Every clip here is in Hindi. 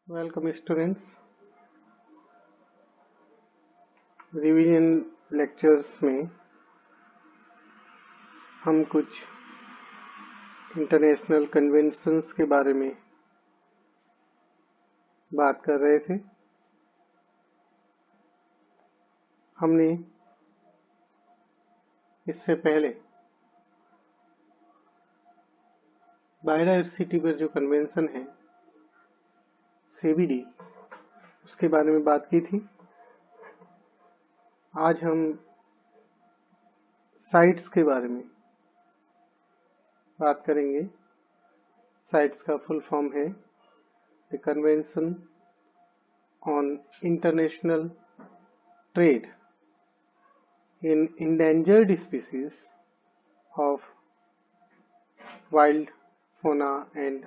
Welcome students. रिवीजन लेक्चर्स में हम कुछ इंटरनेशनल कन्वेंशंस के बारे में बात कर रहे थे। हमने इससे पहले बायोडायवर्सिटी पर जो कन्वेंशन है CBD उसके बारे में बात की थी। आज हम साइट्स के बारे में बात करेंगे। साइट्स का फुल फॉर्म है the convention on international trade in endangered species of wild fauna and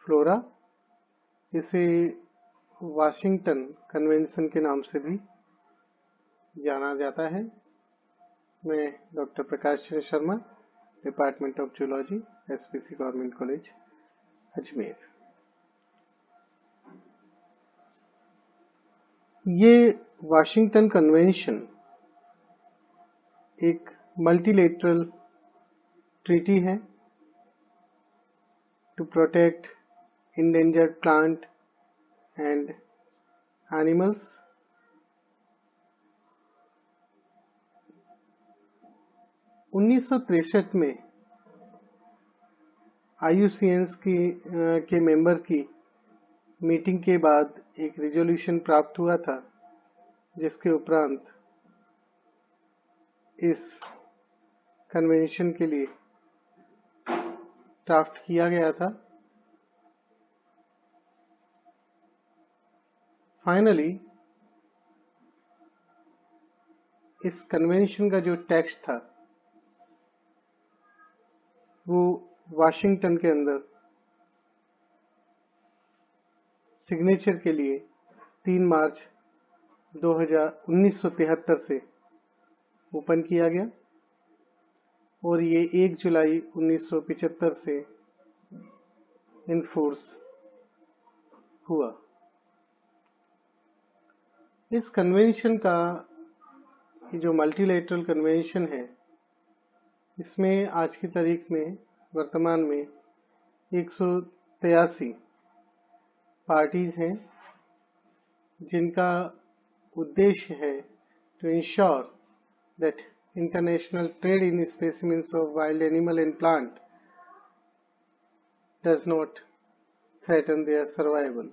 flora. इसे वाशिंगटन कन्वेंशन के नाम से भी जाना जाता है। मैं doctor Prakash Sharma, department of zoology, SPC government college Ajmer. ये वाशिंगटन कन्वेंशन एक मल्टीलेटरल ट्रीटी है to protect endangered plant and animals। 1963 में IUCN के मेंबर की मीटिंग के बाद एक रिजोल्यूशन प्राप्त हुआ था, जिसके उपरांत इस कन्वेंशन के लिए ड्राफ्ट किया गया था। फाइनली इस कन्वेंशन का जो टेक्स्ट था वो वाशिंगटन के अंदर सिग्नेचर के लिए 3 मार्च 1973 से ओपन किया गया और ये 1 जुलाई 1975 से इनफोर्स हुआ। इस कन्वेंशन का जो मल्टीलेटरल कन्वेंशन है, इसमें आज की तारीख में वर्तमान में 183 पार्टीज हैं, जिनका उद्देश्य है to ensure that international trade in specimens of wild animal and plant does not threaten their survival.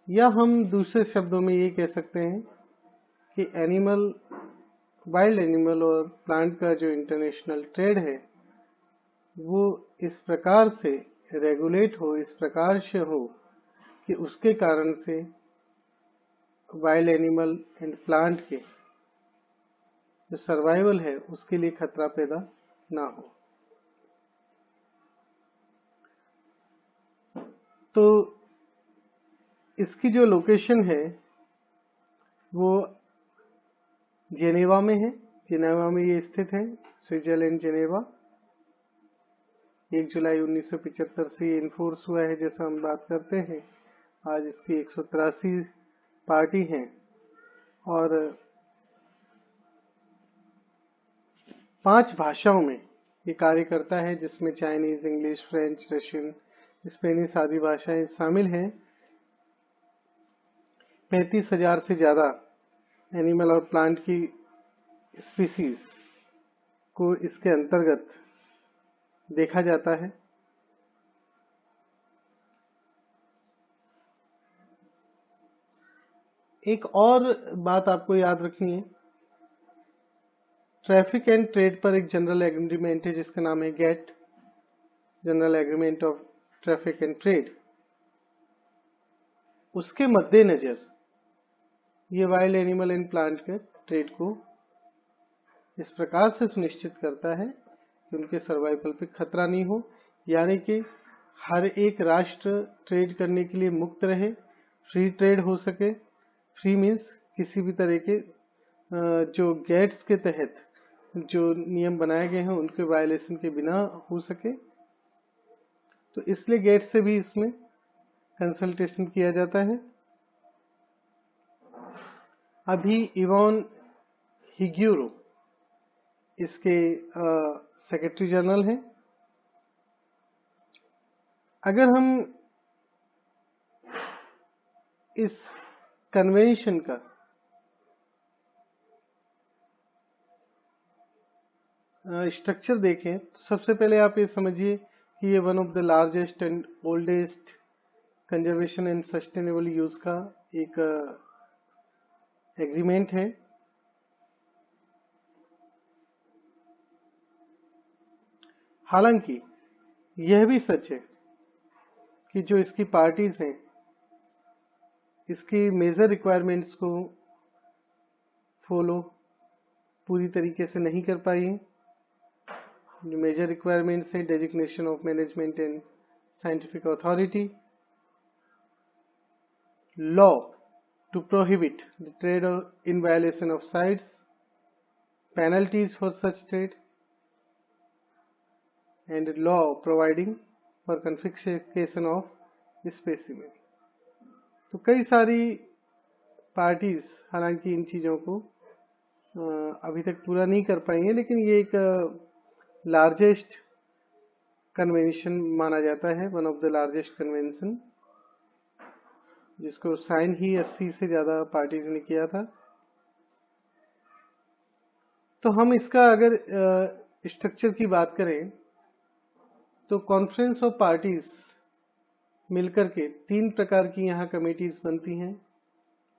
या हम दूसरे शब्दों में ये कह सकते हैं कि वाइल्ड एनिमल और प्लांट का जो इंटरनेशनल ट्रेड है वो इस प्रकार से रेगुलेट हो, इस प्रकार से हो कि उसके कारण से वाइल्ड एनिमल एंड प्लांट के जो सर्वाइवल है उसके लिए खतरा पैदा ना हो। तो इसकी जो लोकेशन है वो जेनेवा में है। जेनेवा में ये स्थित है, स्विट्जरलैंड जेनेवा। 1 जुलाई 1975 से ये इन्फोर्स हुआ है। जैसा हम बात करते हैं, आज इसकी 183 पार्टी हैं और 5 भाषाओं में ये कार्य करता है, जिसमें Chinese, English, French, Russian, Spanish आदि भाषाएं शामिल हैं। 35,000 से ज्यादा एनिमल और प्लांट की स्पीसीज को इसके अंतर्गत देखा जाता है। एक और बात आपको याद रखनी है, ट्रैफिक एंड ट्रेड पर एक जनरल एग्रीमेंट है जिसका नाम है GATT, general agreement of traffic and trade. उसके मद्देनजर ये वाइल्ड एनिमल एंड प्लांट के ट्रेड को इस प्रकार से सुनिश्चित करता है कि उनके सर्वाइवल पे खतरा नहीं हो, यानी कि हर एक राष्ट्र ट्रेड करने के लिए मुक्त रहे, फ्री ट्रेड हो सके। फ्री मीन्स किसी भी तरह के जो गेट्स के तहत जो नियम बनाए गए हैं उनके वायलेशन के बिना हो सके। तो इसलिए गेट से भी इसमें कंसल्टेशन किया जाता है। अभी इवॉन हिग्यूरो इसके सेक्रेटरी जनरल हैं। अगर हम इस कन्वेंशन का स्ट्रक्चर देखें तो सबसे पहले आप ये समझिए कि ये one of the largest and oldest conservation and sustainable use का एक एग्रीमेंट है। हालांकि यह भी सच है कि जो इसकी पार्टीज हैं इसकी मेजर रिक्वायरमेंट्स को फॉलो पूरी तरीके से नहीं कर पाई है। जो मेजर रिक्वायरमेंट्स है designation of management and scientific authority, law to prohibit the trade in violation of CITES, penalties for such trade and law providing for confiscation of specimen. तो कई सारी पार्टीज हालांकि इन चीजों को अभी तक पूरा नहीं कर पाई है, लेकिन ये एक लार्जेस्ट कन्वेंशन माना जाता है, one of the largest convention, जिसको साइन ही 80 से ज्यादा पार्टीज ने किया था। तो हम इसका अगर स्ट्रक्चर की बात करें तो कॉन्फ्रेंस ऑफ पार्टीज मिलकर के 3 प्रकार की यहाँ कमेटीज बनती हैं।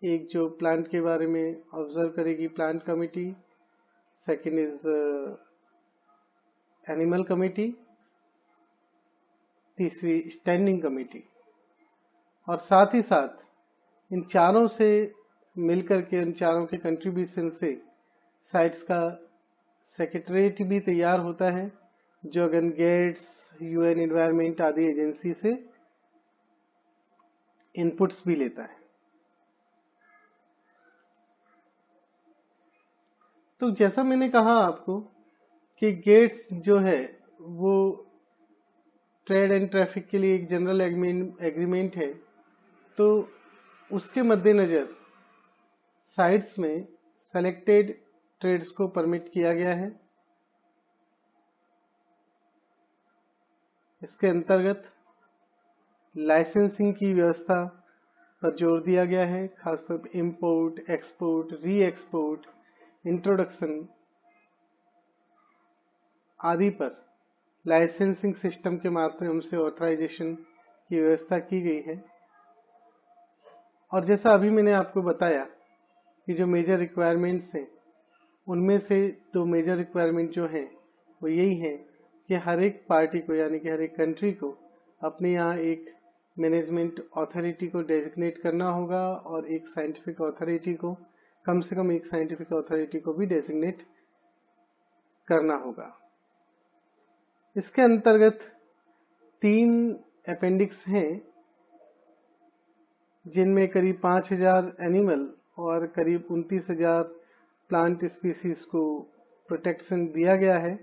एक जो प्लांट के बारे में ऑब्जर्व करेगी, plant committee. Second is animal committee. तीसरी स्टैंडिंग कमेटी। और साथ ही साथ इन चारों से मिलकर के, इन चारों के कंट्रीब्यूशन से साइट्स का सेक्रेटरीट भी तैयार होता है, जो अगेन गेट्स, यूएन एनवायरमेंट आदि एजेंसी से इनपुट्स भी लेता है। तो जैसा मैंने कहा आपको कि गेट्स जो है वो ट्रेड एंड ट्रैफिक के लिए एक जनरल एग्रीमेंट है, तो उसके मद्देनजर साइट्स में सेलेक्टेड ट्रेड्स को परमिट किया गया है। इसके अंतर्गत लाइसेंसिंग की व्यवस्था पर जोर दिया गया है, खासतौर पर इंपोर्ट, एक्सपोर्ट, री एक्सपोर्ट, इंट्रोडक्शन आदि पर लाइसेंसिंग सिस्टम के माध्यम से ऑथराइजेशन की व्यवस्था की गई है। और जैसा अभी मैंने आपको बताया कि जो मेजर रिक्वायरमेंट्स हैं उनमें से 2 मेजर रिक्वायरमेंट जो हैं वो यही है कि हर एक पार्टी को, यानी कि हर एक कंट्री को अपने यहाँ एक मैनेजमेंट अथॉरिटी को डेजिग्नेट करना होगा और एक साइंटिफिक अथॉरिटी को, कम से कम एक साइंटिफिक अथॉरिटी को भी डेजिग्नेट करना होगा। इसके अंतर्गत 3 अपेंडिक्स हैं, जिनमें करीब 5000 एनिमल और करीब 29,000 प्लांट स्पीसीज को प्रोटेक्शन दिया गया है।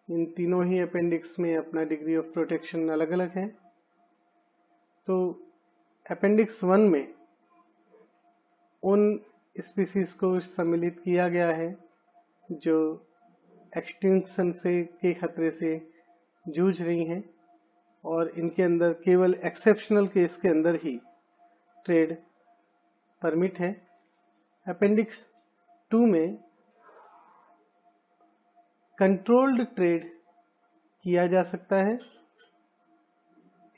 इन तीनों ही अपेंडिक्स में अपना डिग्री ऑफ प्रोटेक्शन अलग अलग है। तो अपेंडिक्स 1 में उन स्पीसीज को सम्मिलित किया गया है जो एक्सटिंक्शन से के खतरे से जूझ रही हैं, और इनके अंदर केवल एक्सेप्शनल केस के अंदर ही ट्रेड परमिट है। अपेंडिक्स 2 में कंट्रोल्ड ट्रेड किया जा सकता है।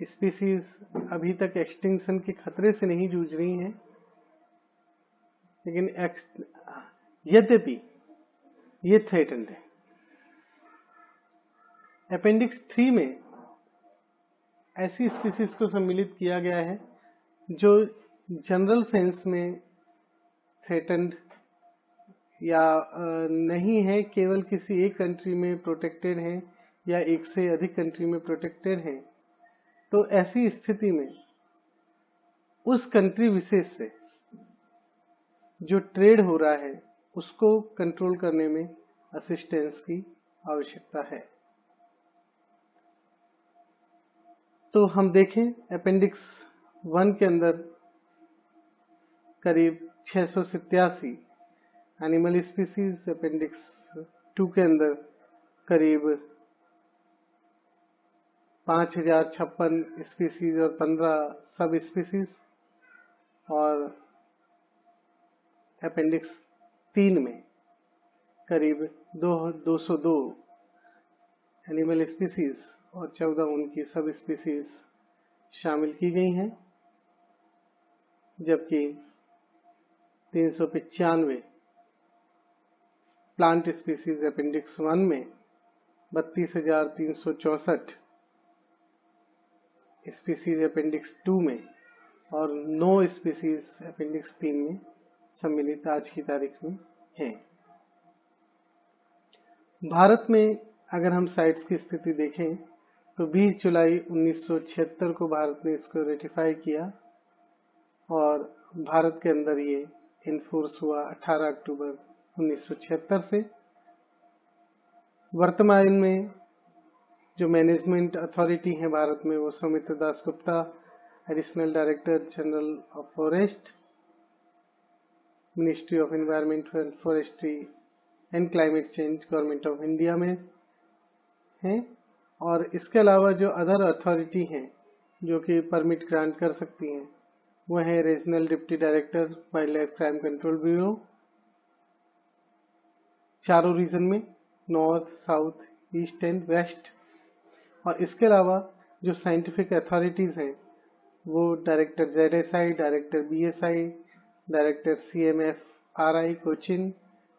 स्पीसीज अभी तक एक्सटिंक्शन के खतरे से नहीं जूझ रही हैं, लेकिन यद्यपि ये थ्रेटन्ड है। अपेंडिक्स 3 में ऐसी स्पीसीज को सम्मिलित किया गया है जो जनरल सेंस में थ्रेटन्ड या नहीं है, केवल किसी एक कंट्री में प्रोटेक्टेड है या एक से अधिक कंट्री में प्रोटेक्टेड है। तो ऐसी स्थिति में उस कंट्री विशेष से जो ट्रेड हो रहा है उसको कंट्रोल करने में असिस्टेंस की आवश्यकता है। तो हम देखें अपेंडिक्स 1 के अंदर करीब 687 एनिमल स्पीसीज, अपेंडिक्स 2 के अंदर करीब 5056 स्पीसीज और 15 सब स्पीसीज, और अपेंडिक्स 3 में करीब 202 एनिमल स्पीसीज और 14 उनकी सब स्पीसीज शामिल की गई हैं, जबकि 395 प्लांट स्पीसीज अपेंडिक्स 1 में, 32,364 स्पीसीज अपेंडिक्स 2 में और 9 स्पीसीज अपेंडिक्स 3 में सम्मिलित आज की तारीख में हैं। भारत में अगर हम साइट्स की स्थिति देखें तो 20 जुलाई 1976 को भारत ने इसको रेटिफाई किया और भारत के अंदर ये इनफोर्स हुआ 18 अक्टूबर 1976 से। वर्तमान में जो मैनेजमेंट अथॉरिटी है भारत में वो Saumitra Das Gupta, additional director general of forest, ministry of environment, forestry and climate change, government of India में हैं। और इसके अलावा जो अदर अथॉरिटी हैं जो कि परमिट ग्रांट कर सकती हैं वो है regional deputy director, wild life crime control bureau, चारों रीजन में, north, south, east and west. और इसके अलावा जो साइंटिफिक अथॉरिटीज हैं वो director ZSI, director BSI, director CMFRI Cochin,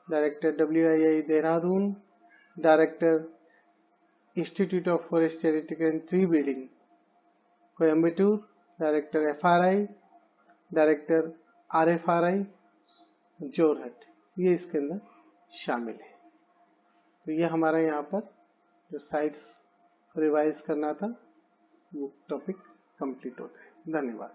director WII Dehradun, director institute of forest genetics and tree breeding Coimbatore, director FRI, director RFRI Jorhat, ये इसके अंदर शामिल है। तो ये हमारा यहाँ पर जो साइट्स रिवाइज करना था वो टॉपिक कंप्लीट होता है। धन्यवाद।